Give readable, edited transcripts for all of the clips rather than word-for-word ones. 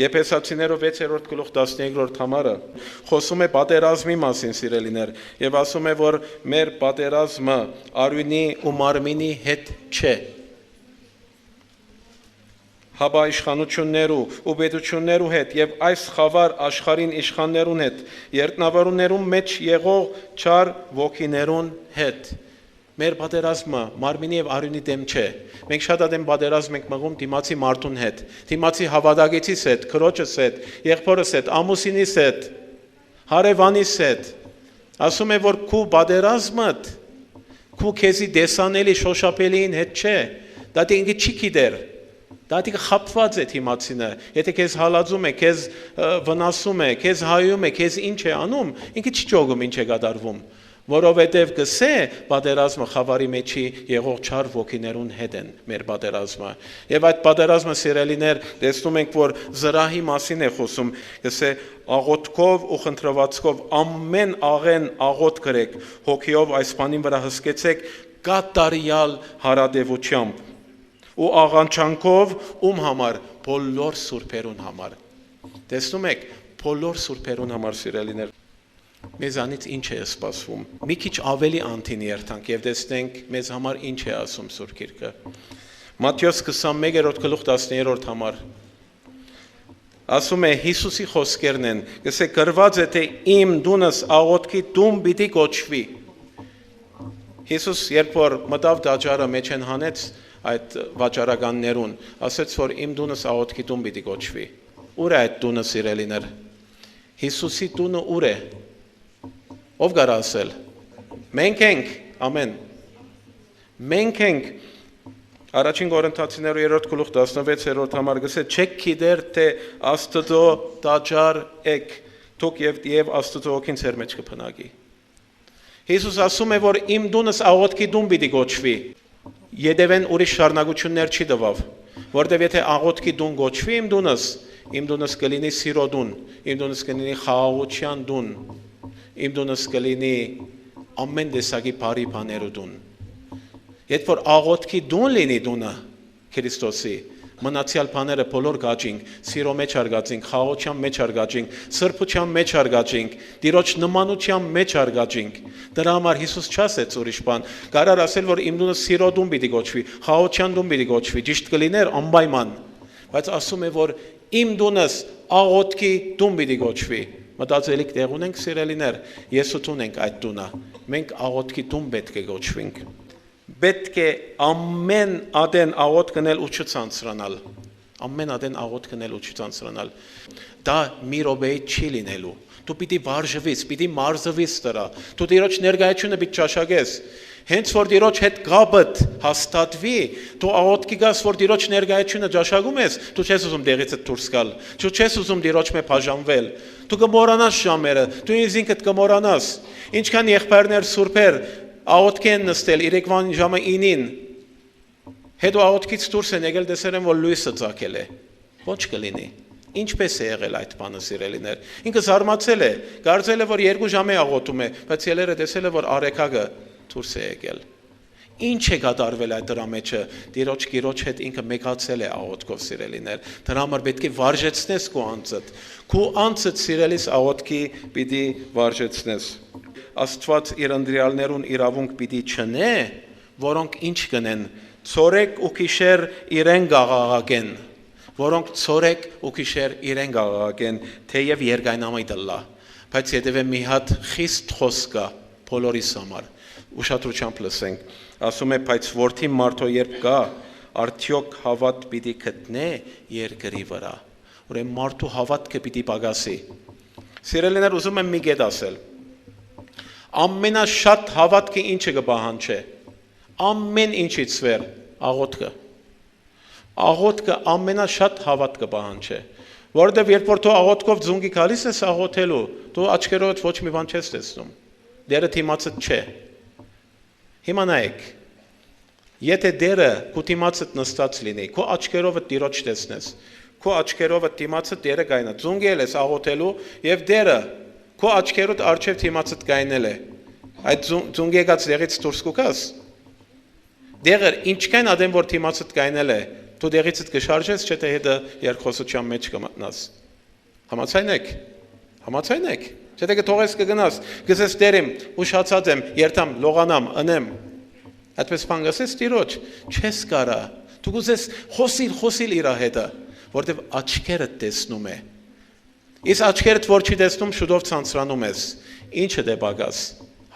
Եփեսացիներով 6-րդ գլուխ 13-րդ համարը խոսում է պատերազմի մասին, սիրելիներ, եւ ասում է, որ մեր պատերազմը արյունի ու մարմինի հետ չէ։ Հաբա իշխանություններու ու պետություններու հետ եւ այս խավար աշխարհին իշխաններուն հետ, երտնավարուններուն մեջ եղող չար ոգիներուն հետ։ Մեր պատերազմը մարմինի եւ արյունի դեմ չէ։ Մենք շատ ադեմ պատերազմ ենք մղում դիմացի մարդուն հետ, դիմացի հավատագետից հետ, քրոջս հետ, եղբորս հետ, ամուսինիս հետ, հարևանիս հետ։ Ասում է, որ քու պատերազմդ քու քեզի դեսանելի շոշափելին հետ չէ։ Դա ինքը չի գիտեր։ Դա խապված է դիմացինը։ Եթե քեզ հալածում է, քեզ վնասում է, քեզ հայում է, քեզ ինչ է անում, ինքը չի ճոգում ինչ է կատարվում։ Որովհետև գսե պատերազմը խավարի մեջի եղող չար ոգիներուն հետ են մեր պատերազմը։ Եվ այդ պատերազմը սիրելիներ տեսնում ենք, որ զրահի մասին է խոսում, գսե աղոթքով ու խնդրվածքով ամեն աղեն աղոթ գրեք, հոգիով այս բանին վրա հսկեցեք կատարյալ հարադեվությամբ ու աղանչանքով ում համար բոլոր սուրբերուն համար։ Տեսնում եք, բոլոր սուրբերուն համար սիրելիներ մեզանից ինչ է սպասվում։ Մի քիչ ավելի անտին երթանք եւ տեսնենք մեզ համար ինչ է ասում Սուրբ Գիրքը։ Մատթեոս 21-րդ գլուխ 10-րդ համար ասում է Հիսուսի խոսքերն են, գսե գրված է թե իմ դունս աղոթքի տուն պիտի կոչվի։ Հիսուս երբ որ մտավ դաջարը մեջ են հանեց այդ վաճառականներուն, ասեց որ իմ դունս աղոթքի տուն պիտի կոչվի։ Ուր է այդ տունը սիրելիներ։ Հիսուսի տունը ուր է։ Ով գար ասել։ Մենք ենք, ամեն։ Մենք ենք Առաջին Կորինթացիներու 3-րդ գլուխ 16-րդ համար գսե չեք գիտեր թե Աստծո տաճար եք, դուք եւ Աստծո ոգին ձեր մեջ կփնակի։ Հիսուս ասում է, որ իմ դունս աղոթքի տուն պիտի կոչվի։ Յետևեն ուրիշ շարունակություններ չի տվավ, որտեվ եթե աղոթքի տուն կոչվի իմ դունս կլինի սիրո տուն, իմ դունս կլինի խաղաղության տուն, իմ դունս կլինի ամեն տեսակի բարի բաներու տուն։ Երբ որ աղոթքի տուն լինի տունը Քրիստոսի, մնացյալ բաները բոլոր գաճինք, սիրո մեջ արգածինք, խաղաղության մեջ արգածինք, սրբության մեջ արգածինք, Տիրոջ նմանության մեջ արգածինք։ Դրա համար Հիսուս չասեց ուրիշ բան, կարար ասել, որ իմ տունը սիրո տուն պիտի կոչվի, խաղաղության տուն պիտի կոչվի, ճիշտ կլիներ անպայման, բայց ասում է, որ իմ տունս աղոթքի տուն պիտի կոչվի։ Մտածելիք տեղ ունենք սիրելիներ, Եսուս ունենք այդ տունը, մենք աղոթքի տուն պետք է կոչվենք։ Պետք է ամեն ադեն աղոթ գնել ու չցանցրանալ։ Ամեն ադեն աղոթ գնել ու չցանցրանալ։ Դա մի րոպեի չի լինելու։ Դու պիտի վարժվես, պիտի մարզվես դրա։ Դու Տիրոջ ներկայությունը պիտի ճաշակես։ Հենց որ Տիրոջ հետ կապդ հաստատվի, դու աղոթքի գաս, որ Տիրոջ ներկայությունը ճաշակում ես, դու չես ուզում դեղից դուրս գալ։ Դու չես ուզում Տիրոջ մեջ բաժանվել։ Դու կմոռանաս ժամերը, դու ինքդ կմոռանաս։ Ինչքան եղբայրներ սուրբեր աղոթքի են նստել երեկվան ժամը 9-ին, հետո աղոթքից դուրս են եկել տեսել են, որ լույսը ծագել է։ Ոչ կլինի։ Ինչպես է եղել այդ բանը սիրելիներ։ Ինքը զարմացել է, կարծել է, որ 2 ժամ է աղոթում է, բայց ելերը տեսել է, որ արեքագը դուրս է եկել։ Ինչ է կատարվել այդ դրա մեջը։ Տիրոջ գիրոջ հետ ինքը մեկացել է աղոթքով սիրելիներ։ Դրա համար պետք է վարժեցնես քո անձդ։ Քո անձդ սիրելիս աղոթքի պիտի վարժեցնես։ Աստված իր անդրյալներուն իրավունք պիտի չնե, որոնք ինչ կնեն, ցորեք ու գիշեր իրեն գաղաղակեն, որոնք ցորեք ու գիշեր իրեն գաղաղակեն, թեև երկայնամայ դլա, բայց հետևե մի հատ խիստ խոսք կա բոլորիս համար, ուշադրությամբ լսենք, ասում է, բայց որդի մարդո երբ կա, արդյոք հավատ պիտի գտնե երկրի վրա, ուրեմն մարդու հավատքը պիտի պակասի։ Սիրելիներ, ուզում եմ մի կետ ասել։ Ամենաշատ հավատքը ինչը կպահանջի, ամեն ինչից վեր աղոթքը։ Աղոթքը ամենաշատ հավատ կպահանջի, որովհետև երբ որ դու աղոթքով ձունգի գալիս ես աղոթելու, դու աչքերովդ ոչ մի բան չես տեսնում։ Դերը դիմացդ չէ։ Հիմա նայեք, եթե դերը քո դիմացդ նստած լինի, քո աչքերովդ Տիրոջ տեսնես, քո աչքերովդ դիմացդ դերը կայնա, ձունգել ես աղոթելու եւ դերը քո աչքերոդ արչև դիմացդ կայնել է։ Այդ ձունգ եկած դեղից դուրս կուքաս։ Դեղը ինչքան ադեմ որ դիմացդ կայնել է, Դու դեղիցդ կշարժես, չէ՞ թե հետը երկխոսության մեջ կմտնաս։ Համաձայնեք։ Չէ՞ թե կթողես կգնաս, գսես դերեմ, ուշացած եմ, երթամ, լողանամ, ընեմ։ Այդպես բան գսես տիրոջ, չես կարա։ Դու գսես խոսիլ իր հետը, որտեվ աչքերդ տեսնում է։ Իսկ աչքերդ որ չի տեսնում, շուտով ցանցրանում ես։ Ինչը դե բագաս,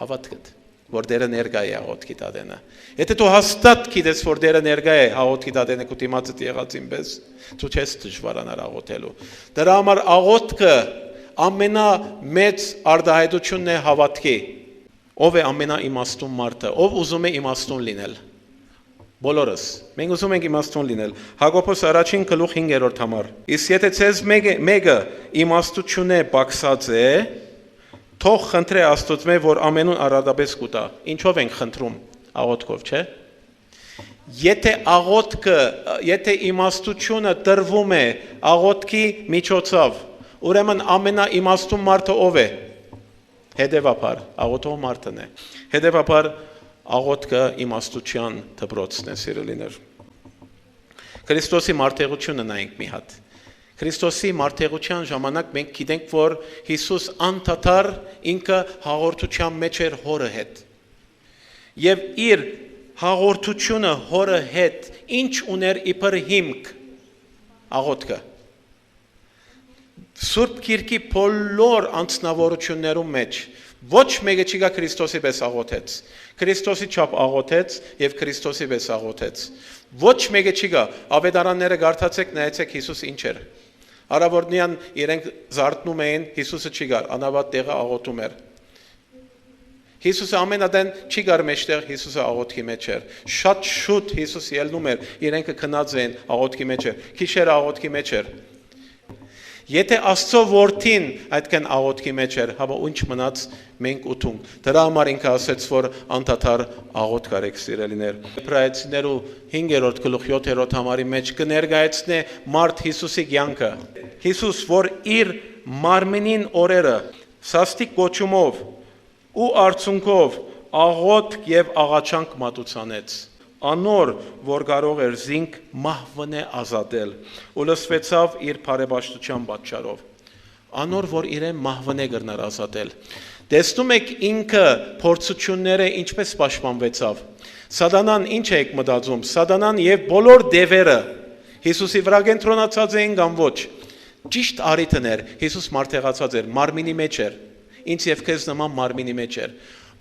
հավատքդ, որ դերը ներկա է աղոթքի տադենը։ Եթե դու հաստատ գիտես, որ դերը ներկա է աղոթքի տադենը քո դիմացդ եղածին պես, դու չես դժվարանար աղոթելու։ Դրա համար աղոթքը ամենամեծ արտահայտությունն է հավատքի։ Ով է ամենաիմաստուն մարդը, ով ուզում է իմաստուն լինել։ Բոլորս, մենք ուզում ենք իմաստուն լինել։ Հակոբոս առաջին գլուխ 5-րդ համար։ Իսկ եթե ցեզ մեկը իմաստությունը բացած է, թող խնդրե Աստծո, որ ամենուն արադաբես կուտա։ Ինչով ենք խնդրում աղոթքով, չէ՞։ Եթե իմաստությունը տրվում է աղոթքի միջոցով, ուրեմն ամենաիմաստուն մարդը ով է։ Հետևաբար աղոթող մարդն է։ Հետևաբար աղոթքը իմաստության դպրոցն է, սիրելիներ։ Քրիստոսի մարտեղությունը նայենք մի հատ։ Քրիստոսի մարտեղության ժամանակ մենք գիտենք, որ Հիսուս անդադար ինքը հաղորդության մեջ էր հորը հետ։ Եվ իր հաղորդությունը հորը հետ ինչ ուներ իբր հիմք աղոթքը։ Սուրբ Գիրքի բոլոր անձնավորություններում մեջ ոչ մեկը չի գա Քրիստոսի պես աղոթեց։ Քրիստոսի չափ աղոթեց եւ Քրիստոսի պես աղոթեց։ Ոչ մեկը չի գա, ավետարանները գարտացեք, նայեցեք Հիսուս ինչ էր։ Արավորնյան իրենք զարթնում էին, Հիսուսը չի գար, անավատ տեղը աղոթում էր։ Հիսուսը ամենադեն չի գար մեջտեղ, Հիսուսը աղոթքի մեջ էր։ Շատ շուտ Հիսուս ելնում էր, իրենք քնած էին աղոթքի մեջ էր։ Քիչեր աղոթքի մեջ էր։ Եթե Աստծո որդին այդքան աղոթքի մեջ էր, հավա ինչ մնաց մենք ուտում։ Դրա համար ինքը ասեց, որ անդադար աղոթք արեք, սիրելիներ։ Եբրայեցիներու 5-րդ գլուխ 7-րդ համարի մեջ կներկայացնե մարդ Հիսուսի կյանքը։ Հիսուս, որ իր մարմինին օրերը սաստիկ կոչումով ու արցունքով աղոթք եւ աղաչանք մատուցանեց։ Անոր, որ կարող էր զինք մահվնե ազատել, ու լսվեցավ իր բարեբաշխության պատճառով։ Անոր, որ իրեն մահվնե գրնար ազատել։ Տեսնում եք ինքը փորձությունները ինչպես պաշտպանվեցավ։ Սատանան ինչ է մտածում։ Սատանան եւ բոլոր դևերը Հիսուսի վրա կենտրոնացած էին կամ ոչ։ Ճիշտ առիթն էր, Հիսուս մարտեղացած էր, մարմինի մեջ էր։ Ինձ եւ քեզ նման մարմինի մեջ էր։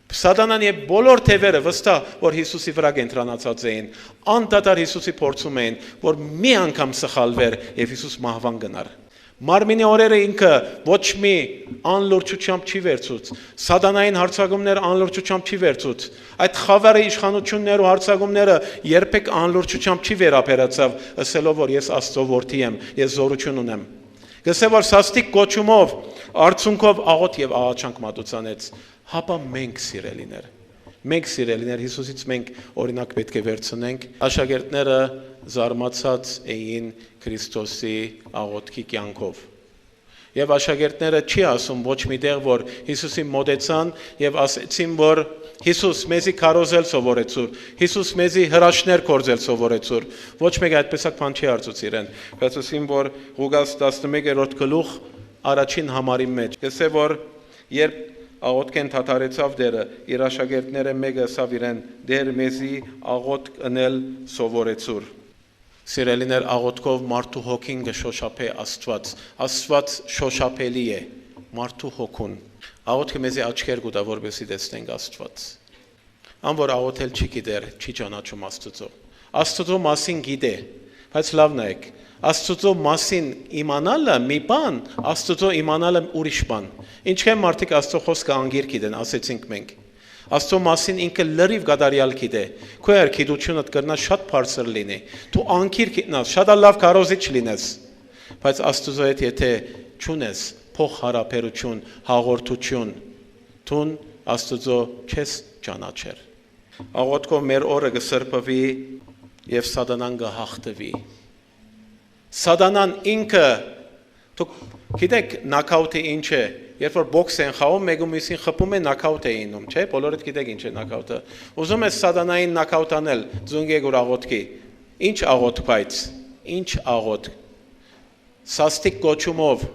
Սատանան եւ բոլոր թևերը վստահ, որ Հիսուսի վրա կենտրոնացած էին, անդադար Հիսուսի փորձում էին, որ մի անգամ սխալվեր եւ Հիսուս մահվան գնար։ Մարմինի օրերը ինքը ոչ մի անլրջությամբ չի վերցուց, սատանային հարձակումներ անլրջությամբ չի վերցուց, այդ խավարի իշխանություններ ու հարձակումները երբեք անլրջությամբ չի վերաբերացավ, ասելով, որ ես Աստծո որդի եմ, ես զորություն ունեմ։ Գսե որ սաստիկ կոչումով, արցունքով աղոթ եւ աղաչանք մատուցանեց, հապա մենք սիրելիներ, Հիսուսից մենք օրինակ պետք է վերցնենք, աշակերտները զարմացած էին Քրիստոսի աղոթքի կյանքով։ Եվ աշակերտները չի ասում ոչ միտեղ, որ Հիսուսի մոտեցան եւ ասեցին, որ Հիսուս մեզի քարոզել սովորեցուր, Հիսուս մեզի հրաշներ կործել սովորեցուր։ Ոչ մեկ այդպեսակ բան չի արծուց իրեն։ Բայց ասին, որ Ղուկաս 11-րդ գլուխ առաջին համարի մեջ, գսե որ երբ աղոթքեն թաթարեցավ դերը, իր աշակերտները մեկը ասավ իրեն, դեր մեզի աղոթք ընել սովորեցուր։ Սիրելիներ, աղոթքով մարդու հոգին կշոշափե Աստված, Աստված շոշափելի է, մարդու հոգուն։ Աղոթքը մեզի աչքեր կուտա, որպեսզի տեսնենք Աստված։ Ան որ աղոթել չի գիտեր, չի ճանաչում Աստծո։ Աստծո մասին գիտե, բայց լավ նայեք, Աստծո մասին իմանալը մի բան, Աստծո իմանալը ուրիշ բան։ Ինչքան մարդիկ Աստծո խոսքը անգիր գիտեն, ասեցինք մենք։ Աստծո մասին ինքը լրիվ գադարյալ գիտե։ Քո երգիդությունդ կրնա շատ բարձր լինի։ Դու անգիր գիտնաս, շատ լավ կարոզիչ լինես։ Բայց Աստծո հետ եթե չունես փոխհարաբերություն, հաղորդություն, դու Աստծո չես ճանաչեր։ Աղոթքով մեր օրը կսրբվի եւ սատանան կհաղթվի։ Սատանան ինքը, դուք գիտեք նոկաուտը ինչ է, երբ որ բոքս են խաղում, մեկը մյուսին խփում է նոկաուտ է ինում, չէ՞, բոլորդ գիտեք ինչ է նոկաուտը։ Ուզում ես սատանային նոկաուտ անել, ձունգեք ու աղոթքի, Ինչ աղոթք բայց, ինչ աղոթք, սաստիկ կոչումով,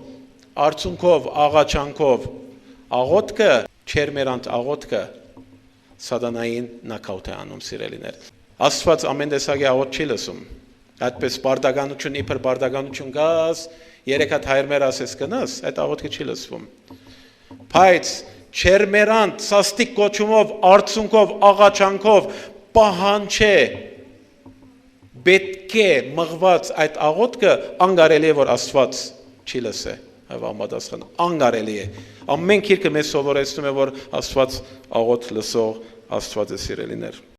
արցունքով, աղաչանքով, աղոթքը, չերմերանտ աղոթքը, սատանային նաքաուտ է անում սիրելիներ։ Աստված ամեն տեսակի աղոթք չի լսում, այդպես բարդականություն, իբր բարդականություն գաս, 3 հատ հայրմեր ասես կնաս, այդ աղոթքը չի լսվում։ Բայց չերմերանտ, սաստիկ կոչումով, արցունքով, աղաչանքով, պահանջ է, պետք է մղված այդ աղոթքը անգարելի է, որ Աստված չի լսե, համապատասխան, անգարելի է։ Ամեն քիրքը մեզ սովորեցնում է, որ Աստված աղոթք լսող Աստված է սիրելիներ։